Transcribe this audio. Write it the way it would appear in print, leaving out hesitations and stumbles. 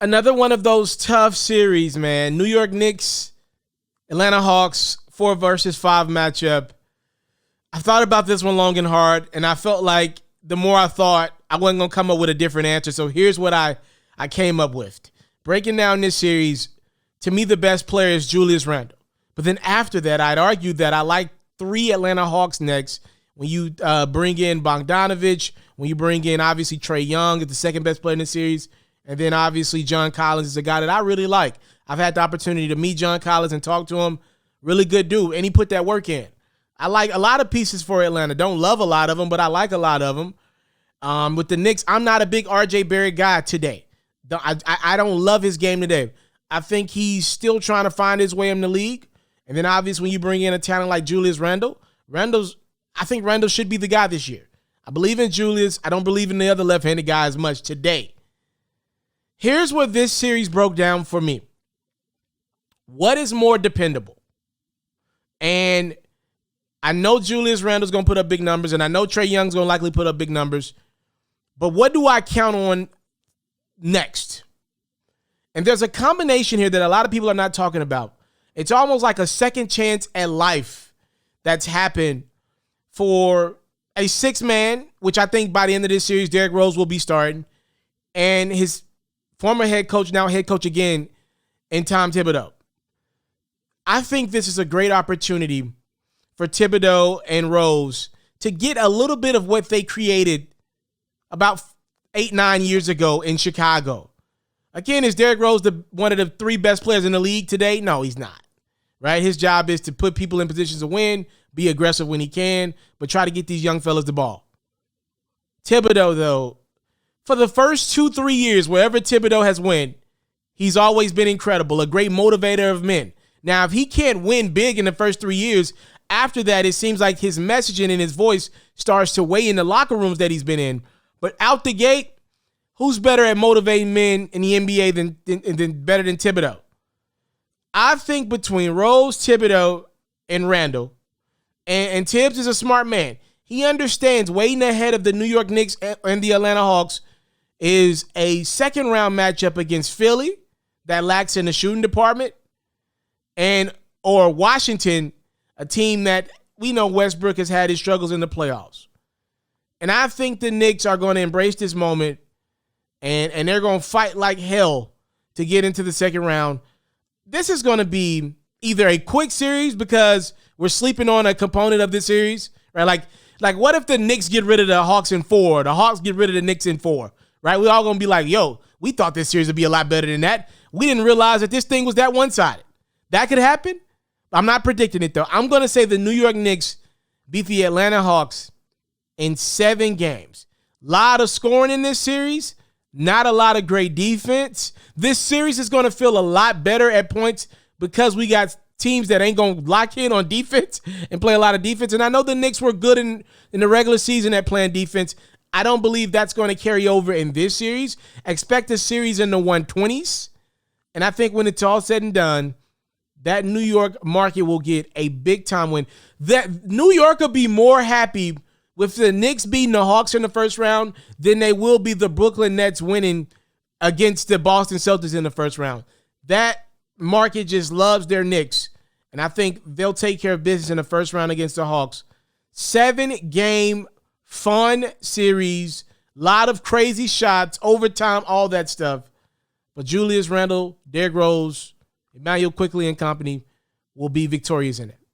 Another one of those tough series, man. New York Knicks, Atlanta Hawks, 4 versus 5 matchup. I thought about this one long and hard, and I felt like the more I thought, I wasn't going to come up with a different answer. So here's what I came up with. Breaking down this series, to me, the best player is Julius Randle. But then after that, I'd argue that I like 3 Atlanta Hawks next. When you bring in Bogdanovich, when you bring in, obviously, Trae Young is the second best player in the series, and then, obviously, John Collins is a guy that I really like. I've had the opportunity to meet John Collins and talk to him. Really good dude, and he put that work in. I like a lot of pieces for Atlanta. Don't love a lot of them, but I like a lot of them. With the Knicks, I'm not a big R.J. Barrett guy today. I don't love his game today. I think he's still trying to find his way in the league. And then, obviously, when you bring in a talent like Julius Randle, I think Randle should be the guy this year. I believe in Julius. I don't believe in the other left-handed guy as much today. Here's what this series broke down for me. What is more dependable? And I know Julius Randle's going to put up big numbers, and I know Trae Young's going to likely put up big numbers. But what do I count on next? And there's a combination here that a lot of people are not talking about. It's almost like a second chance at life that's happened for a 6-man, which I think by the end of this series, Derrick Rose will be starting, and his former head coach, now head coach again, in Tom Thibodeau. I think this is a great opportunity for Thibodeau and Rose to get a little bit of what they created about 8-9 years ago in Chicago. Again, is Derrick Rose one of the 3 best players in the league today? No, he's not. Right? His job is to put people in positions to win, be aggressive when he can, but try to get these young fellas the ball. Thibodeau, though, for the first 2-3 years, wherever Thibodeau has won, he's always been incredible, a great motivator of men. Now, if he can't win big in the first 3 years, after that, it seems like his messaging and his voice starts to weigh in the locker rooms that he's been in. But out the gate, who's better at motivating men in the NBA than better than Thibodeau? I think between Rose, Thibodeau, and Randle, and Tibbs is a smart man. He understands waiting ahead of the New York Knicks and the Atlanta Hawks is a second-round matchup against Philly that lacks in the shooting department, or Washington, a team that we know Westbrook has had his struggles in the playoffs. And I think the Knicks are going to embrace this moment, and they're going to fight like hell to get into the second round. This is going to be either a quick series because we're sleeping on a component of this series, right? Like what if the Knicks get rid of the Hawks in 4, the Hawks get rid of the Knicks in 4, right? We're all going to be like, yo, we thought this series would be a lot better than that. We didn't realize that this thing was that one-sided. That could happen. I'm not predicting it, though. I'm going to say the New York Knicks beat the Atlanta Hawks in 7 games. A lot of scoring in this series, not a lot of great defense. This series is going to feel a lot better at points because we got teams that ain't going to lock in on defense and play a lot of defense. And I know the Knicks were good in the regular season at playing defense. I don't believe that's going to carry over in this series. Expect a series in the 120s. And I think when it's all said and done, that New York market will get a big-time win. That New York will be more happy with the Knicks beating the Hawks in the first round than they will be the Brooklyn Nets winning against the Boston Celtics in the first round. That market just loves their Knicks, and I think they'll take care of business in the first round against the Hawks. 7-game fun series, lot of crazy shots, overtime, all that stuff. But Julius Randle, Derrick Rose, Emmanuel Quickly and company will be victorious in it.